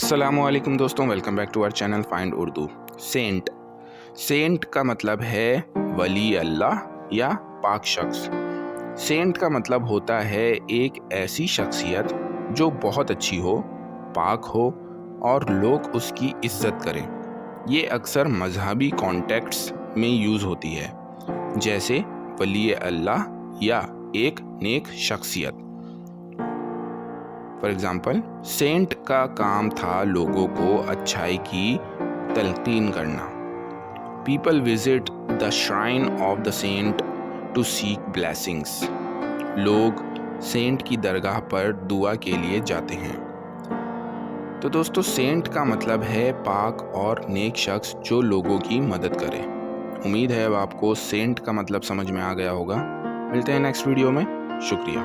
السلام علیکم دوستوں، welcome back to our channel find Urdu. Saint کا مطلب ہے ولی اللہ یا پاک شخص۔ سینٹ کا مطلب ہوتا ہے ایک ایسی شخصیت جو بہت اچھی ہو، پاک ہو اور لوگ اس کی عزت کریں۔ یہ اکثر مذہبی کانٹیکسٹ میں یوز ہوتی ہے، جیسے ولی اللہ یا ایک نیک شخصیت۔ فار ایگزامپل، سینٹ کا کام تھا لوگوں کو اچھائی کی تلقین کرنا۔ People visit the shrine of the saint to seek blessings. لوگ سینٹ کی درگاہ پر دعا کے لیے جاتے ہیں۔ تو دوستو، سینٹ کا مطلب ہے پاک اور نیک شخص جو لوگوں کی مدد کرے۔ امید ہے اب آپ کو سینٹ کا مطلب سمجھ میں آ گیا ہوگا۔ ملتے ہیں نیکسٹ ویڈیو میں۔ شکریہ۔